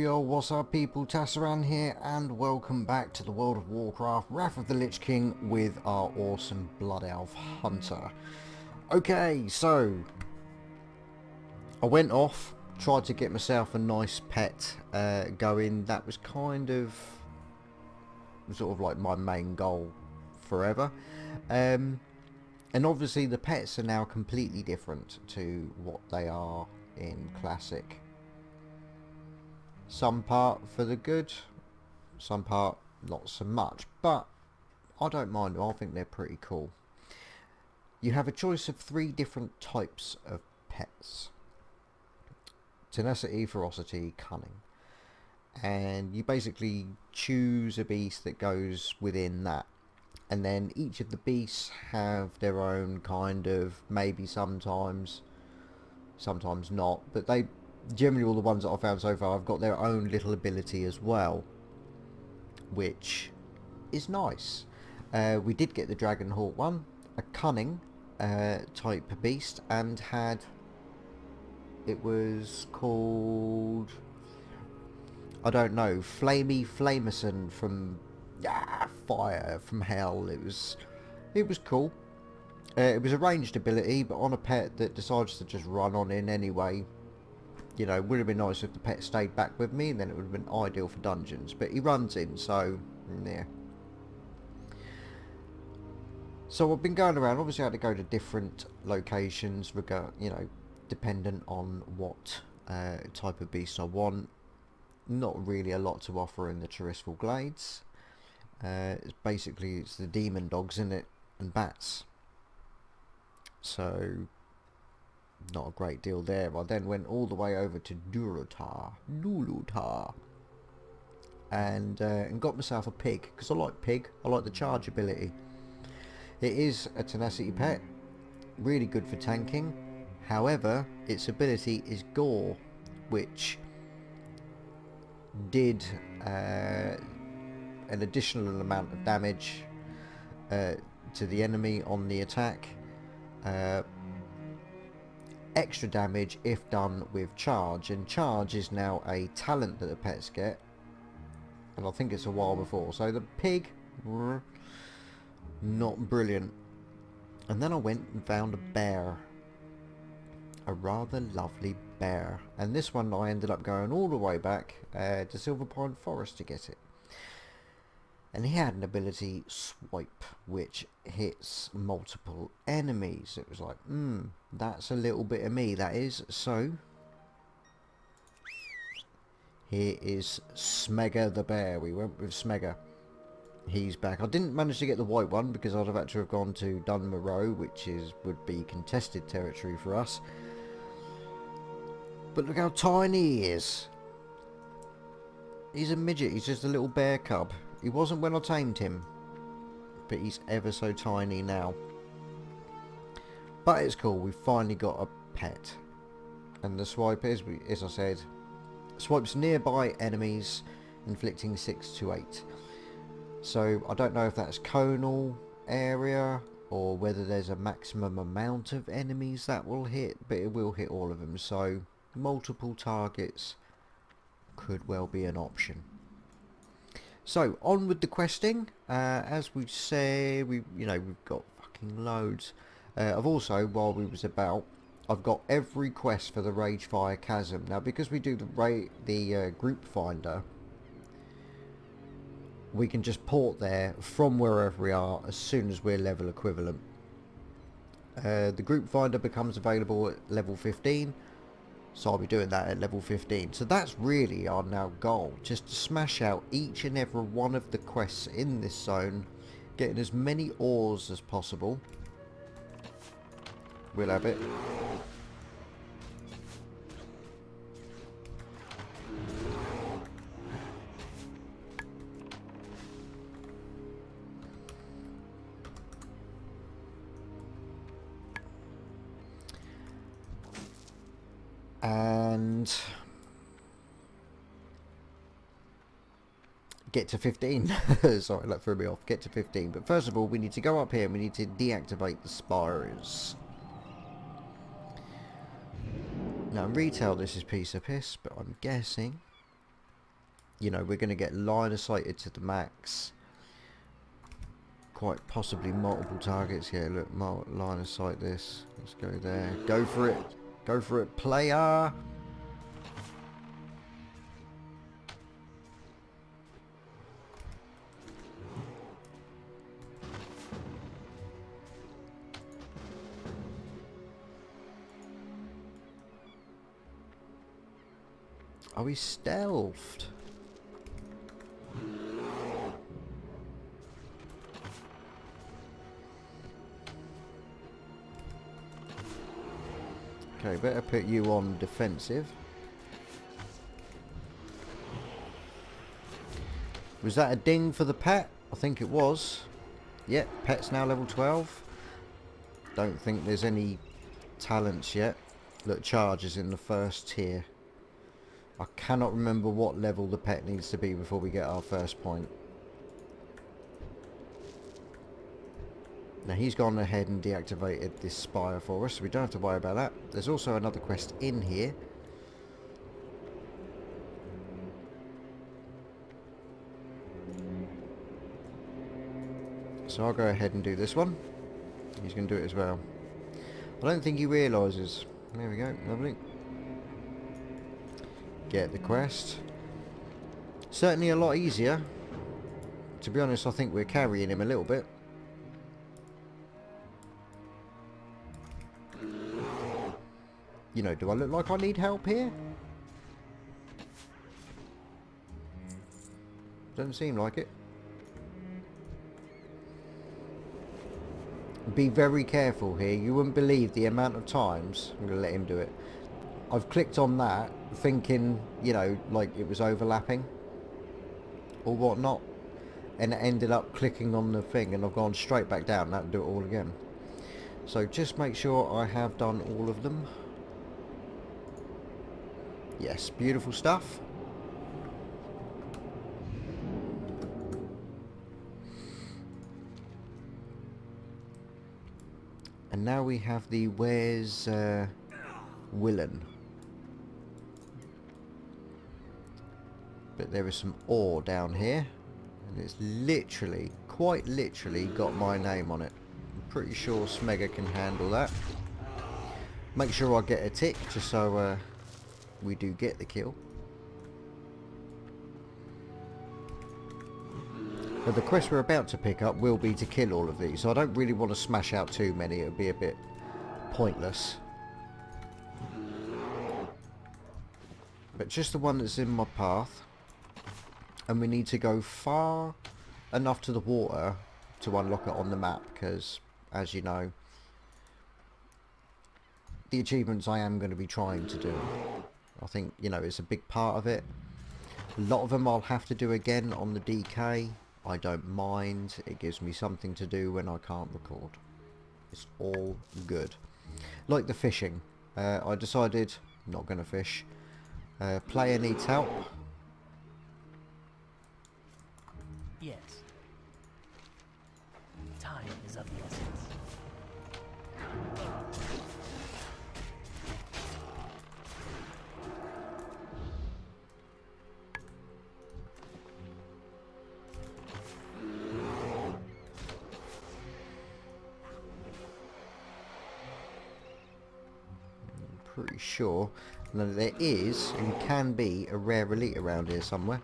yo, what's up people, Tasaran here, and welcome back to the world of Warcraft, Wrath of the Lich King with our awesome Blood Elf Hunter. Okay, so I went off, tried to get myself a nice pet going. That was kind of sort of like my main goal forever. And obviously the pets are now completely different to what they are in Classic. Some part for the good, some part not so much, but I don't mind them. I think they're pretty cool. You have a choice of 3 different types of pets: tenacity, ferocity, cunning, and you basically choose a beast that goes within that, and then each of the beasts have their own kind of, maybe sometimes not, but they generally, all the ones that I've found so far, have got their own little ability as well, which is nice. We did get the Dragonhawk one, a cunning type beast, and it was called, I don't know, Flamey Flamerson from Fire from Hell. It was cool. It was a ranged ability, but on a pet that decides to just run on in anyway. You know, it would have been nice if the pet stayed back with me, and then it would have been ideal for dungeons. But he runs in, so yeah. So I've been going around. Obviously, I had to go to different locations, you know, dependent on what type of beast I want. Not really a lot to offer in the Terrestrial Glades. It's the demon dogs in it and bats. So not a great deal there. I then went all the way over to Lulutar, and got myself a pig, because I like pig. I like the charge ability. It is a tenacity pet, really good for tanking. However, its ability is gore, which did an additional amount of damage to the enemy on the attack. Extra damage if done with charge, and charge is now a talent that the pets get, and I think it's a while before. So the pig, not brilliant. And then I went and found a bear, a rather lovely bear, and this one I ended up going all the way back to Silverpine Forest to get it. And he had an ability, Swipe, which hits multiple enemies. It was like, that's a little bit of me, that is. So here is Smegger the bear. We went with Smegger. He's back. I didn't manage to get the white one because I'd have had to have gone to Dunmoreau, which would be contested territory for us. But look how tiny he is. He's a midget. He's just a little bear cub. He wasn't when I tamed him, but he's ever so tiny now. But it's cool. We finally got a pet, and the swipe is, as I said, swipes nearby enemies, inflicting 6 to 8. So I don't know if that's conal area or whether there's a maximum amount of enemies that will hit, but it will hit all of them. So multiple targets could well be an option. So on with the questing. As we say, we've got fucking loads. I've also, while we was about, I've got every quest for the Ragefire Chasm. Now, because we do the group finder, we can just port there from wherever we are as soon as we're level equivalent. The group finder becomes available at level 15. So I'll be doing that at level 15. So that's really our now goal, just to smash out each and every one of the quests in this zone, getting as many ores as possible. We'll have it. And get to 15. Sorry, that threw me off. Get to 15. But first of all, we need to go up here and we need to deactivate the spires. Now, in retail, this is piece of piss, but I'm guessing you know, we're going to get line of sighted to the max. Quite possibly multiple targets here. Look, line of sight this. Let's go there. Go for it. Go for it, player. Oh, he's stealthed. Okay, better put you on defensive. Was that a ding for the pet? I think it was. Yep, pet's now level 12. Don't think there's any talents yet. Look, charge is in the first tier. I cannot remember what level the pet needs to be before we get our first point. Now he's gone ahead and deactivated this spire for us, so we don't have to worry about that. There's also another quest in here. So I'll go ahead and do this one. He's going to do it as well. I don't think he realises. There we go, lovely. Get the quest. Certainly a lot easier. To be honest, I think we're carrying him a little bit. You know, do I look like I need help here? Doesn't seem like it. Be very careful here. You wouldn't believe the amount of times. I'm going to let him do it. I've clicked on that thinking, you know, like it was overlapping or whatnot, and it ended up clicking on the thing and I've gone straight back down. That do it all again. So just make sure I have done all of them. Yes, beautiful stuff. And now we have the where's Willen. But there is some ore down here, and it's literally, quite literally, got my name on it. I'm pretty sure Smegger can handle that. Make sure I get a tick, just so we do get the kill. But the quest we're about to pick up will be to kill all of these, so I don't really want to smash out too many. It would be a bit pointless. But just the one that's in my path. And we need to go far enough to the water to unlock it on the map, because, as you know, the achievements I am going to be trying to do, I think, you know, it's a big part of it. A lot of them I'll have to do again on the DK. I don't mind. It gives me something to do when I can't record. It's all good. Like the fishing. I decided I'm not going to fish. Player needs help. Yes. Time is of the essence. I'm pretty sure that there is and can be a rare elite around here somewhere.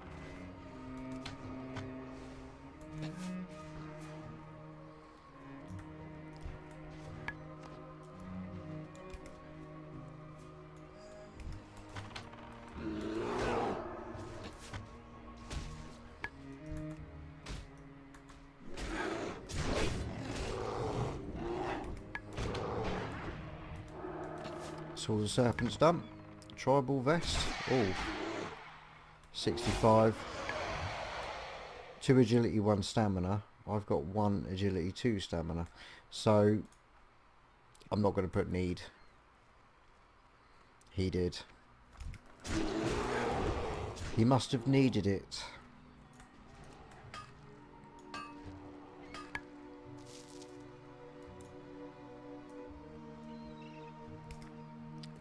All the serpent's done. Tribal vest. Oh, 65. 2 agility, 1 stamina. I've got 1 agility, 2 stamina. So I'm not going to put need. He did. He must have needed it.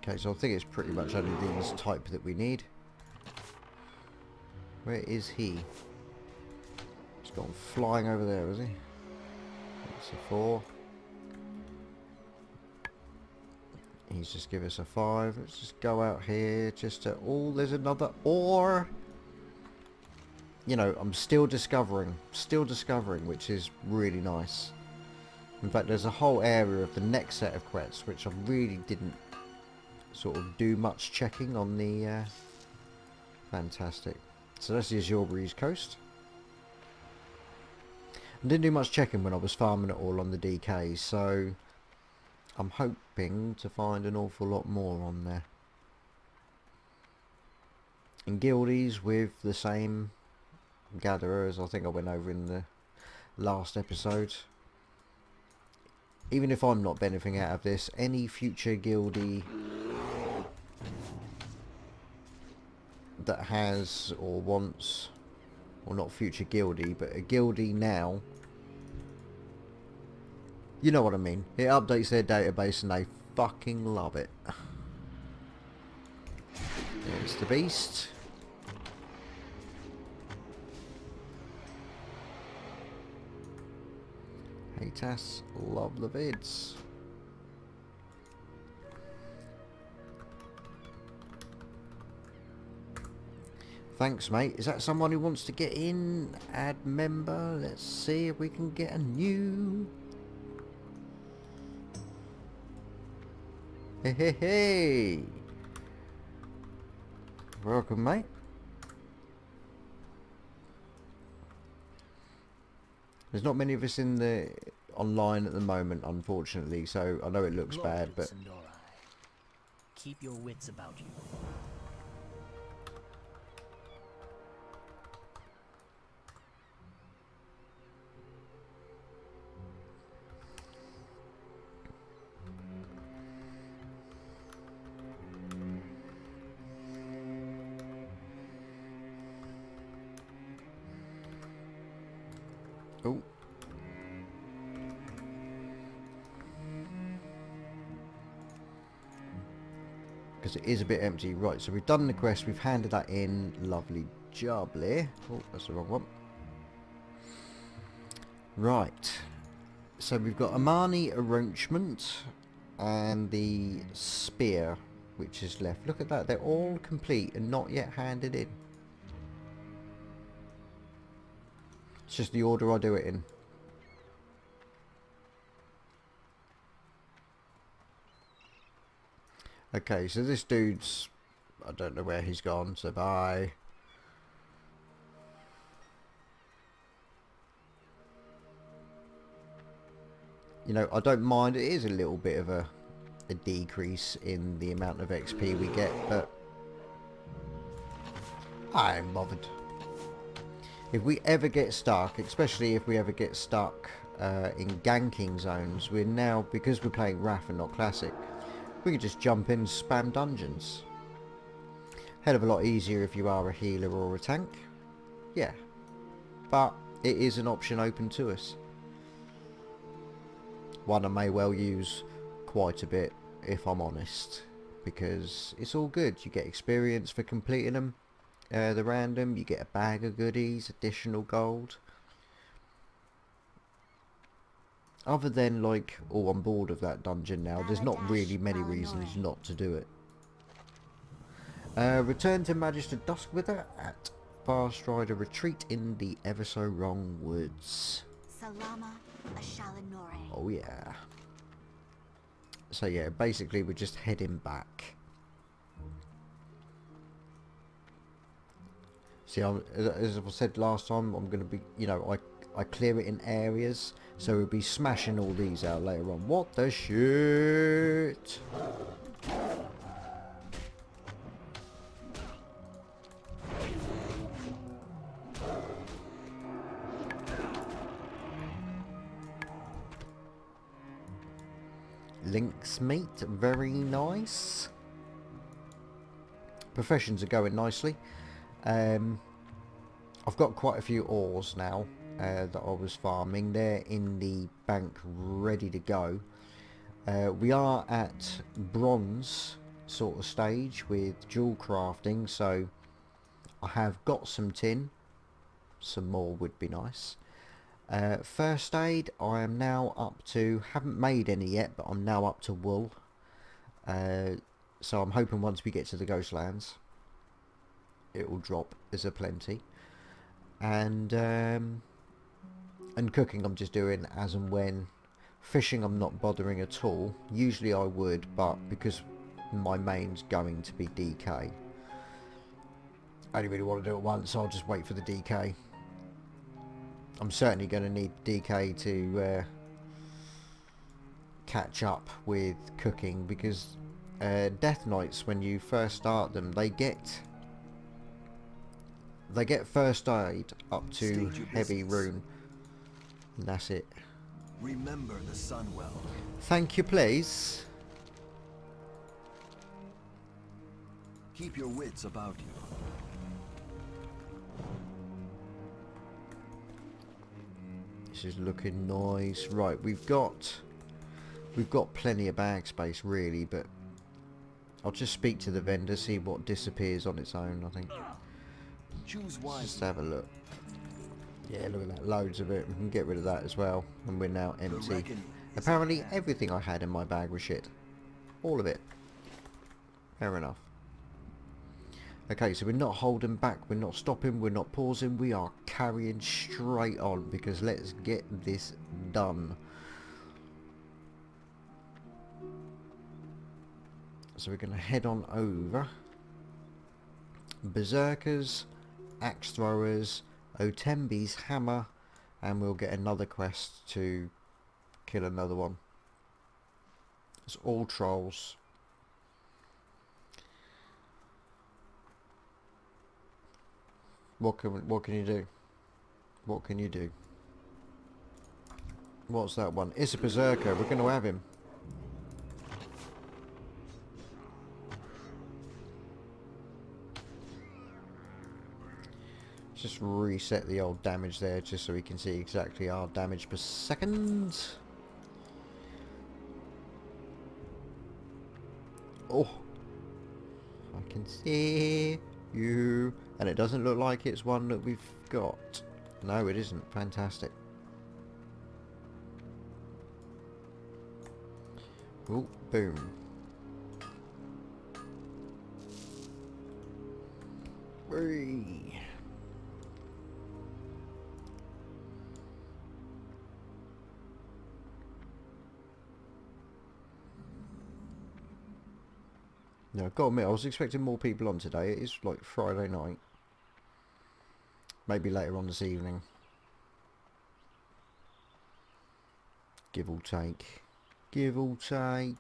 Okay, so I think it's pretty much only these type that we need. Where is he? He's gone flying over there, is he? That's a 4. He's just give us a 5. Let's just go out here just to... Oh, there's another ore! You know, I'm still discovering, which is really nice. In fact, there's a whole area of the next set of quests which I really didn't sort of do much checking on the... Fantastic. So that's the Azure Breeze coast. I didn't do much checking when I was farming it all on the DK, so I'm hoping to find an awful lot more on there. And guildies with the same gatherers, I think I went over in the last episode. Even if I'm not benefiting out of this, any future guildie that has or wants, or not future guildie, but a guildie now, you know what I mean. It updates their database and they fucking love it. There's the beast. Hey Tass, love the vids. Thanks, mate. Is that someone who wants to get in? Add member. Let's see if we can get a new. Hey, hey, hey. Welcome, mate. There's not many of us in the online at the moment, unfortunately, so I know it looks bad, but... Keep your wits about you. Oh. Because it is a bit empty. Right, so we've done the quest, we've handed that in. Lovely jubbly. Oh, that's the wrong one. Right. So we've got Amani Arrangement and the Spear, which is left. Look at that, they're all complete and not yet handed in. It's just the order I do it in. Okay, so this dude's... I don't know where he's gone, so bye. You know, I don't mind. It is a little bit of a decrease in the amount of XP we get, but I ain't bothered. If we ever get stuck, especially if we ever get stuck in ganking zones, we're now, because we're playing Wrath and not Classic, we can just jump in and spam dungeons. Hell of a lot easier if you are a healer or a tank. Yeah. But it is an option open to us. One I may well use quite a bit, if I'm honest. Because it's all good. You get experience for completing them. The random, you get a bag of goodies, additional gold. Other than like, oh, I'm bored of that dungeon now, there's not really many reasons not to do it. Return to Magister Duskwither at Farstrider Retreat in the ever so wrong woods. Salama Ashalanore. Oh yeah. So yeah, basically we're just heading back. See, as I said last time, I'm going to be, you know, I clear it in areas, so we'll be smashing all these out later on. What the shit? Lynx meat, very nice. Professions are going nicely. I've got quite a few ores now that I was farming. They're in the bank ready to go. We are at bronze sort of stage with jewel crafting, so I have got some tin. Some more would be nice. First aid, I am now up to, haven't made any yet, but I'm now up to wool. So I'm hoping once we get to the Ghostlands, it will drop as a plenty. And cooking I'm just doing as and when. Fishing I'm not bothering at all. Usually I would, but because my main's going to be DK, I only really want to do it once, so I'll just wait for the DK. I'm certainly going to need DK to catch up with cooking, because Death Knights, when you first start them, they get first aid up to heavy rune, and that's it. Remember the Sunwell. Thank you, please. Keep your wits about you. This is looking nice. Right, we've got plenty of bag space really, but I'll just speak to the vendor, see what disappears on its own. I think. Choose wisely. Just have a look. Yeah, look at that, loads of it. We can get rid of that as well, and we're now empty. Apparently everything I had in my bag was shit. All of it. Fair enough. Okay, so we're not holding back, we're not stopping, we're not pausing, we are carrying straight on, because let's get this done. So we're going to head on over. Berserkers, axe throwers, Otembe's hammer, and we'll get another quest to kill another one. It's all trolls. What can you do? What can you do? What's that one? It's a berserker. We're going to have him. Just reset the old damage there, just so we can see exactly our damage per second. Oh, I can see you. And it doesn't look like it's one that we've got. No, it isn't. Fantastic. Oh, boom. Whee. No, I've got to admit, I was expecting more people on today. It is like Friday night. Maybe later on this evening. Give or take. Give or take.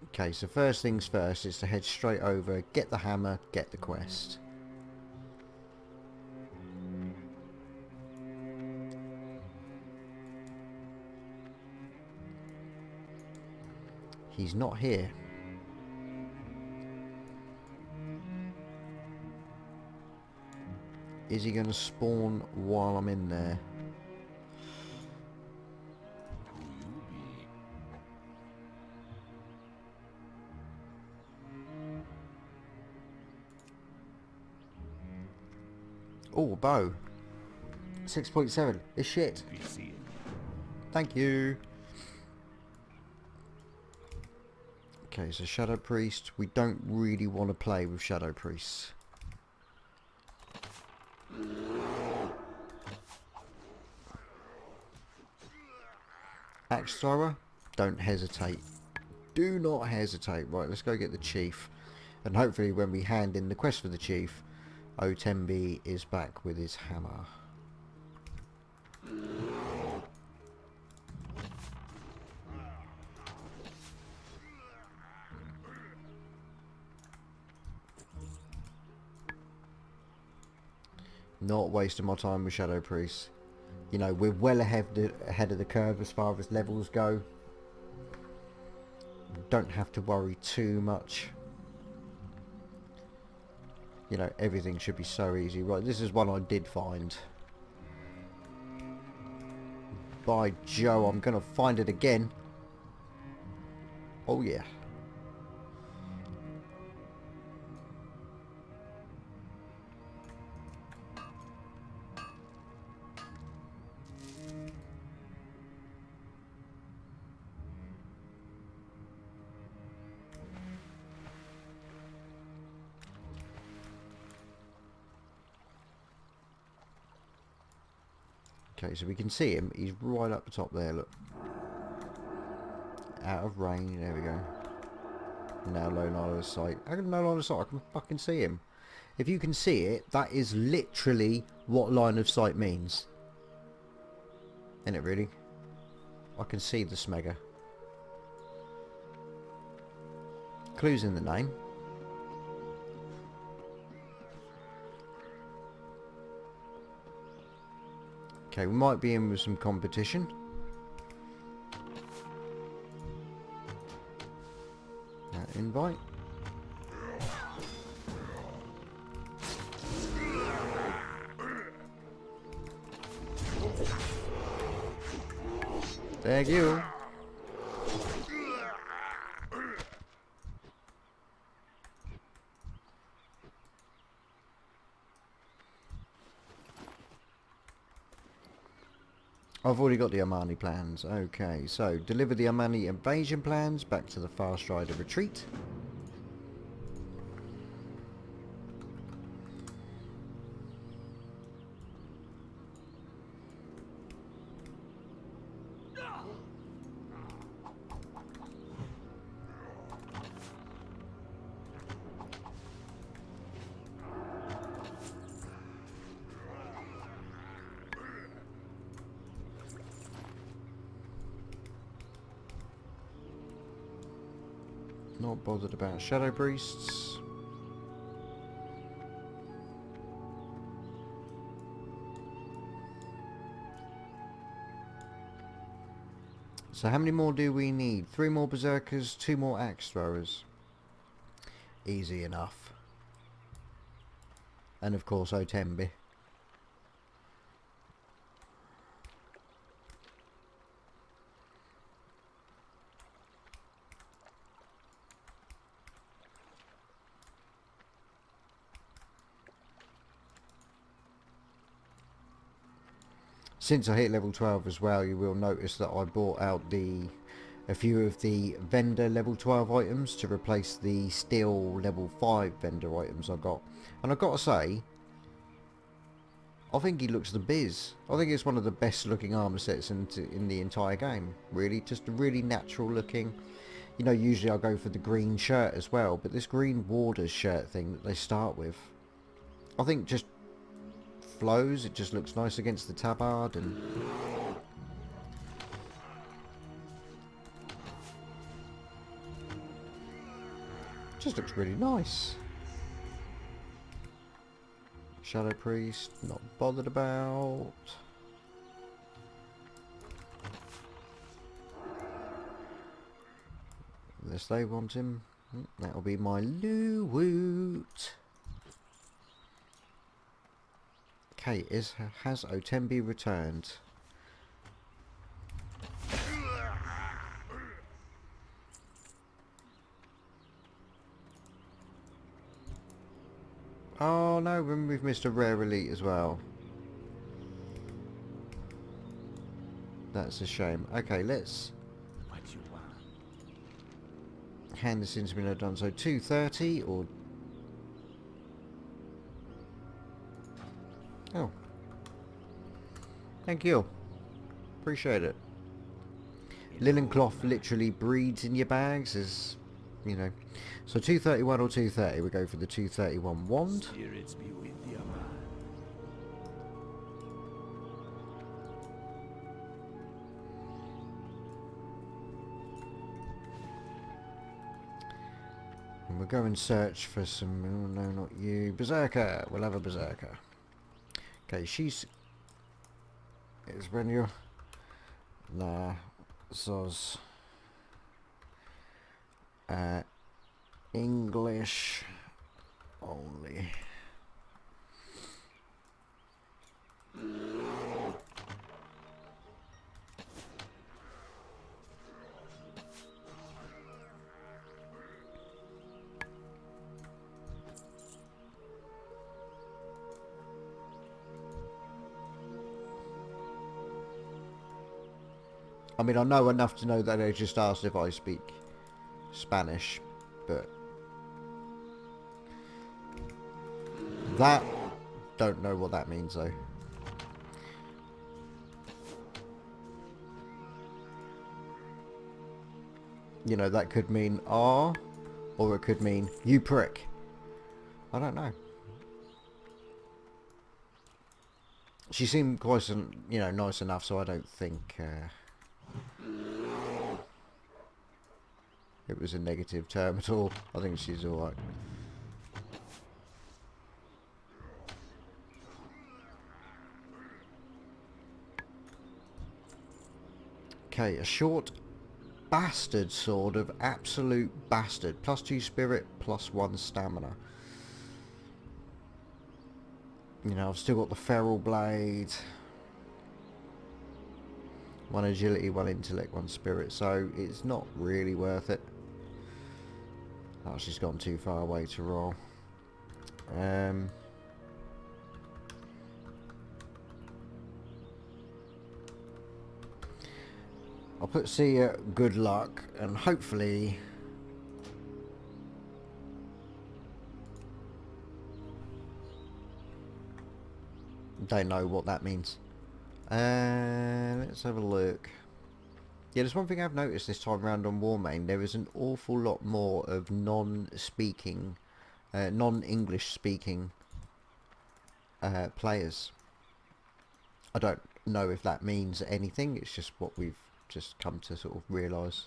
Okay, so first things first is to head straight over, get the hammer, get the quest. He's not here. Is he going to spawn while I'm in there? Oh, bow. 6.7. It's shit. Thank you. Okay, so Shadow Priest. We don't really want to play with Shadow Priests. Axe Thrower. Don't hesitate. Do not hesitate. Right, let's go get the Chief. And hopefully when we hand in the quest for the Chief, Otembe is back with his hammer. Not wasting my time with Shadow Priests. You know, we're well ahead of the curve as far as levels go. Don't have to worry too much. You know, everything should be so easy. Right, this is one I did find. By Joe, I'm going to find it again. Oh yeah. Okay, so we can see him. He's right up the top there, look. Out of range, there we go. Now low line of sight. I can no line of sight, I can fucking see him. If you can see it, that is literally what line of sight means. Isn't it really? I can see the smegger. Clues in the name. Okay, we might be in with some competition. Invite. Thank you. I've already got the Armani plans. Okay, so deliver the Armani invasion plans back to the Fast Rider retreat. Not bothered about shadow priests. So how many more do we need? 3 more berserkers, 2 more axe throwers. Easy enough. And of course Otembe. Since I hit level 12 as well, you will notice that I bought out a few of the vendor level 12 items to replace the steel level 5 vendor items I got. And I've got to say, I think he looks the biz. I think it's one of the best looking armor sets in the entire game, really. Just really natural looking. You know, usually I go for the green shirt as well, but this green warder's shirt thing that they start with, I think just flows. It just looks nice against the tabard and just looks really nice. Shadow Priest, not bothered about. Unless they want him. That'll be my loot. Okay, has Otembe returned? Oh no, we've missed a rare elite as well. That's a shame. Okay, let's hand this in to me. Done. So 230 or... Oh. Thank you. Appreciate it. Linen cloth literally breeds in your bags, as you know. So 231 or 230, we go for the 231 wand. Spirits be with you, man. And we'll go and search for some... Oh, no, not you. Berserker. We'll have a Berserker. Okay, she's... It's when you're... Nah. Zoz. English only. I mean, I know enough to know that they just asked if I speak Spanish, but that, don't know what that means though. You know, that could mean "ah," or it could mean "you prick." I don't know. She seemed quite, you know, nice enough, so I don't think it was a negative term at all. I think she's alright. Okay, a short bastard sword of absolute bastard. +2 spirit, +1 stamina. You know, I've still got the feral blade. 1 agility, 1 intellect, 1 spirit, so it's not really worth it. Oh, she's gone too far away to roll. I'll put Sia good luck, and hopefully they know what that means. Let's have a look. Yeah, there's one thing I've noticed this time around on Warmane. There is an awful lot more of non-speaking, non-English speaking players. I don't know if that means anything. It's just what we've just come to sort of realise.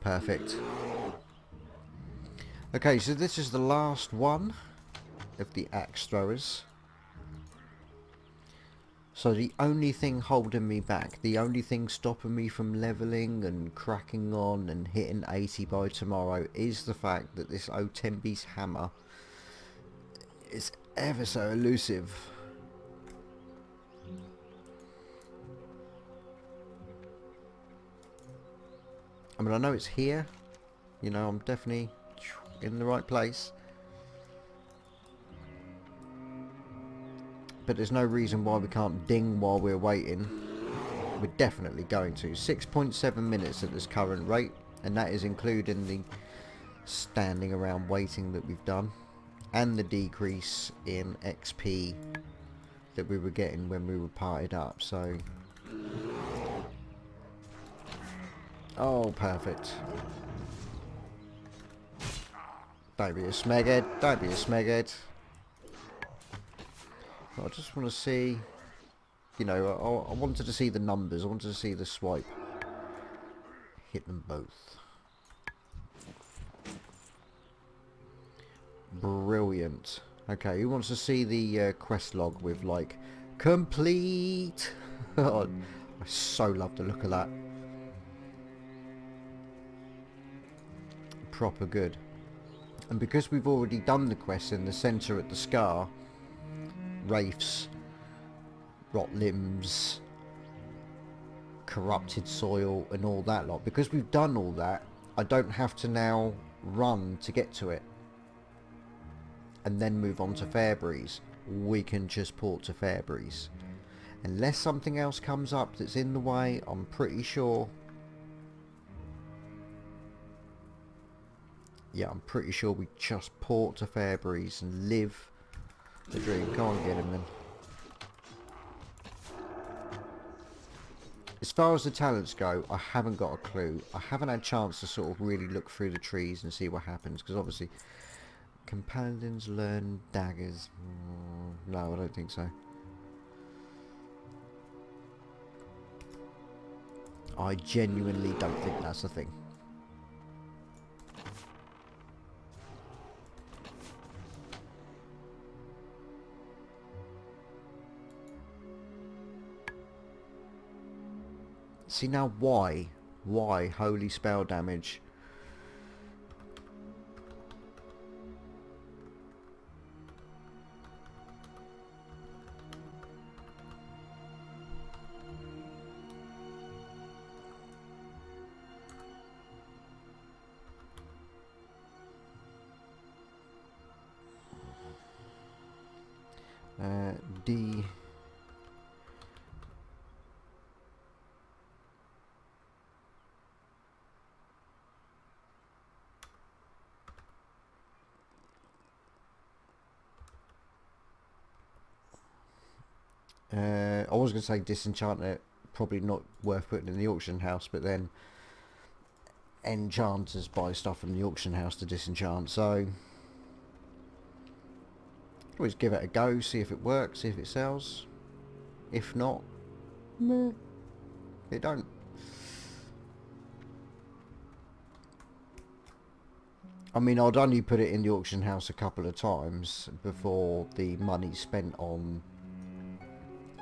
Perfect. Okay, so this is the last one of the axe throwers. So the only thing holding me back, the only thing stopping me from leveling and cracking on and hitting 80 by tomorrow is the fact that this Otembe's hammer is ever so elusive. I mean, I know it's here. You know, I'm definitely in the right place. But there's no reason why we can't ding while we're waiting. We're definitely going to. 6.7 minutes at this current rate, and that is including the standing around waiting that we've done, and the decrease in XP that we were getting when we were partied up. So, oh, perfect. Don't be a smeghead. Don't be a smeghead. I just want to see, you know, I wanted to see the numbers. I wanted to see the swipe. Hit them both. Brilliant. Okay, who wants to see the quest log with, like, complete? Oh, I so love the look of that. Proper good. And because we've already done the quest in the centre at the scar, wraiths, rot limbs, corrupted soil and all that lot, because we've done all that, I don't have to now run to get to it and then move on to Fairbreeze. We can just port to Fairbreeze. Unless something else comes up that's in the way, I'm pretty sure... yeah, I'm pretty sure we just port to Fairbreeze and live the dream. Can't get him then. As far as the talents go, I haven't got a clue. I haven't had a chance to sort of really look through the trees and see what happens, because obviously companions learn daggers. No, I don't think so. I genuinely don't think that's a thing. See now, why? Why holy spell damage? D... I was going to say disenchant it, probably not worth putting in the auction house, but then enchanters buy stuff from the auction house to disenchant, so always give it a go, see if it works, see if it sells. If not, meh, it don't. I mean, I'd only put it in the auction house a couple of times before the money spent on,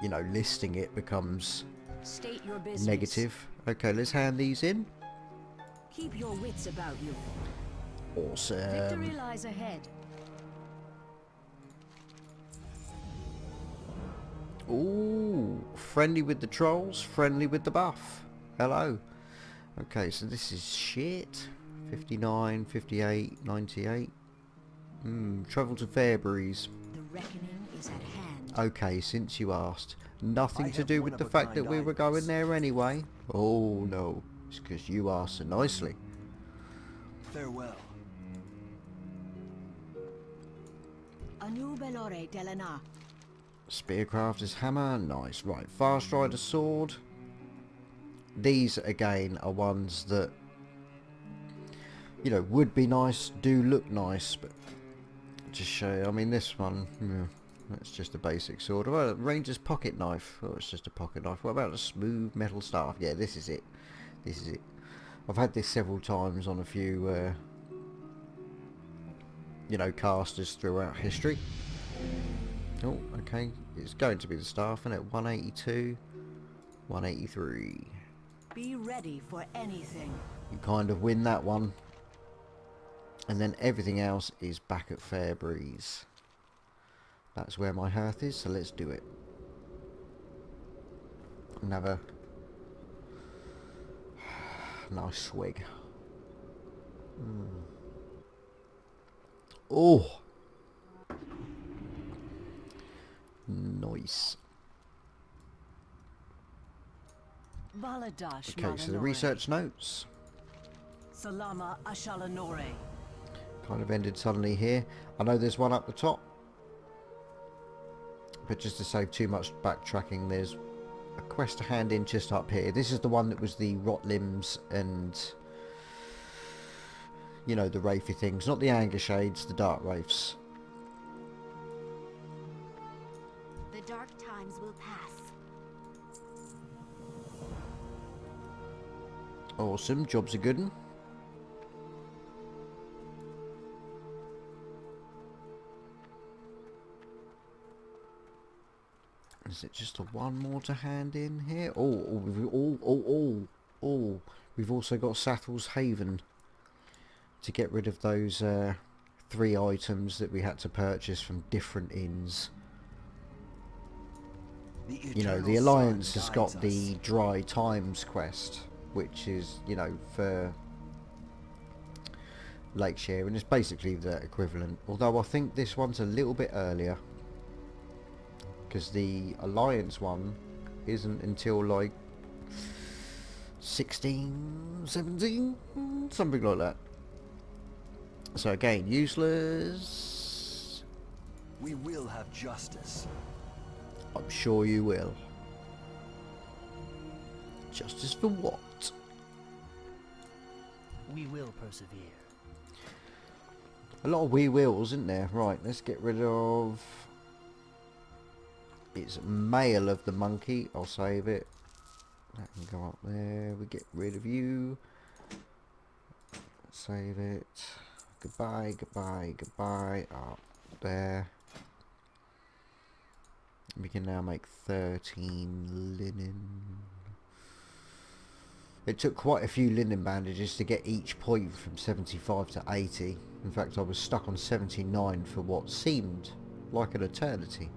you know, listing it becomes State your business. negative. Okay, let's hand these in. Keep your wits about you. Awesome. Victory lies ahead. Ooh, friendly with the trolls, friendly with the buff. Hello. Okay, so this is shit. 59, 58, 98. Travel to Fairbreeze. The reckoning is at hand. Okay, since you asked. Nothing I to have do one with of the a fact that kind we were items. going there anyway. Oh no, it's because you asked so nicely. Farewell. Anu Belore Delana. Spearcrafter's hammer, nice. Right, Fast Rider sword. These again are ones that, you know, would be nice, do look nice, but just show you, I mean this one, that's just a basic sword. What about Ranger's pocket knife? Oh, it's just a pocket knife. What about a smooth metal staff? Yeah, this is it. This is it. I've had this several times on a few, you know, casters throughout history. Oh, okay. It's going to be the staff, isn't it? 182, 183. Be ready for anything. You kind of win that one. And then everything else is back at Fairbreeze. That's where my hearth is, so let's do it. Another nice swig. Oh, nice. Baladash Okay, so the research notes Salama Ashalanore. kind of ended suddenly here. I know there's one up the top, but just to save too much backtracking, there's a quest to hand in just up here. This is the one that was the rot limbs and, you know, the wraithy things, not the anger shades, the dark wraiths. The dark times will pass. Awesome, job's a good one. Is it just the one more to hand in here? We've also got Sathel's Haven to get rid of those 3 items that we had to purchase from different inns. You know, the Alliance has got the Dry Times quest, which is, you know, for Lakeshare, and it's basically the equivalent. Although I think this one's a little bit earlier, because the Alliance one isn't until like 16, 17, something like that. So again, useless. We will have justice. I'm sure you will. Justice for what? We will persevere. A lot of we wills, isn't there? Right, let's get rid of... It's male of the monkey. I'll save it. That can go up there. We get rid of you. Save it. Goodbye, goodbye, goodbye. Up there. We can now make 13 linen. It took quite a few linen bandages to get each point from 75 to 80. In fact, I was stuck on 79 for what seemed like an eternity.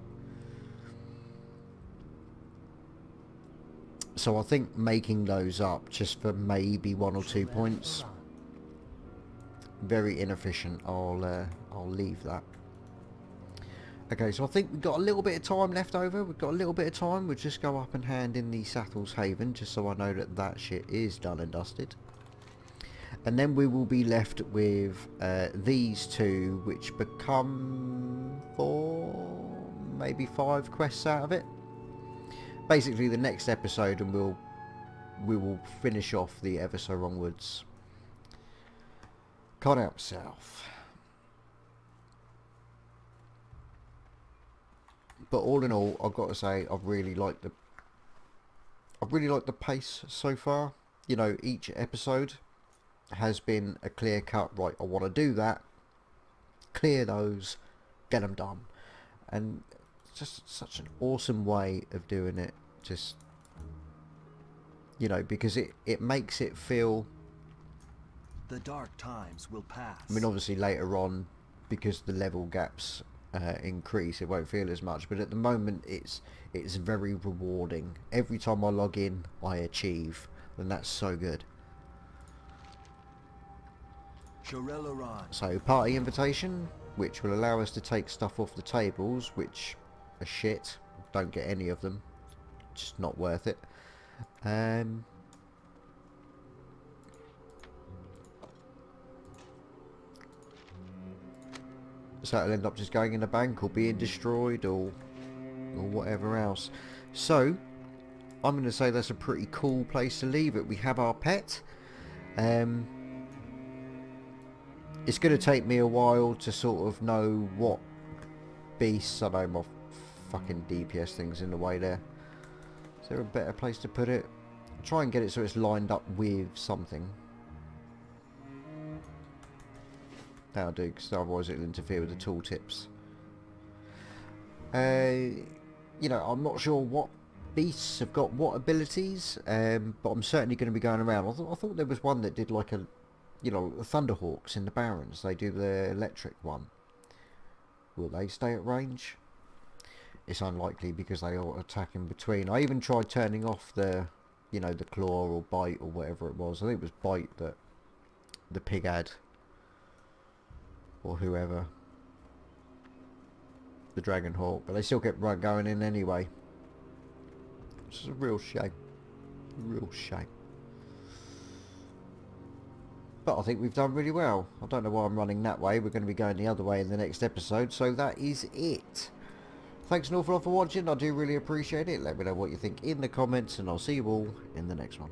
So I think making those up just for maybe 1 or 2 points, very inefficient. I'll leave that. Okay, so I think we've got a little bit of time left over. We've got a little bit of time. We'll just go up and hand in the Sathel's Haven, just so I know that that shit is done and dusted. And then we will be left with these two, which become 4, maybe 5 quests out of it. basically the next episode, and we will finish off the Ever So Wrongwoods. Can't help myself. But all in all, I've got to say I really like the pace so far. You know, each episode has been a clear cut, right, I want to do that, clear those, get them done. And just such an awesome way of doing it. Just, you know, because it makes it feel, The dark times will pass. I mean, obviously later on, because the level gaps increase, it won't feel as much, but at the moment it's very rewarding. Every time I log in, I achieve, and that's so good. So, party invitation, which will allow us to take stuff off the tables, which are shit. Don't get any of them. Just not worth it. So it'll end up just going in the bank or being destroyed or whatever else. So I'm going to say that's a pretty cool place to leave it. We have our pet. It's going to take me a while to sort of know what beasts. I know my fucking DPS thing's in the way there. Is there a better place to put it? Try and get it so it's lined up with something. That'll do, because otherwise it'll interfere with the tooltips. You know, I'm not sure what beasts have got what abilities, but I'm certainly going to be going around. I thought there was one that did like a, you know, the Thunderhawks in the Barrens. They do the electric one. Will they stay at range? It's unlikely because they all attack in between. I even tried turning off the, you know, the claw or bite or whatever it was. I think it was bite that the pig had. Or whoever. The Dragon Hawk. But they still kept right going in anyway. Which is a real shame. A real shame. But I think we've done really well. I don't know why I'm running that way. We're going to be going the other way in the next episode. So that is it. Thanks an awful lot for watching. I do really appreciate it. Let me know what you think in the comments. And I'll see you all in the next one.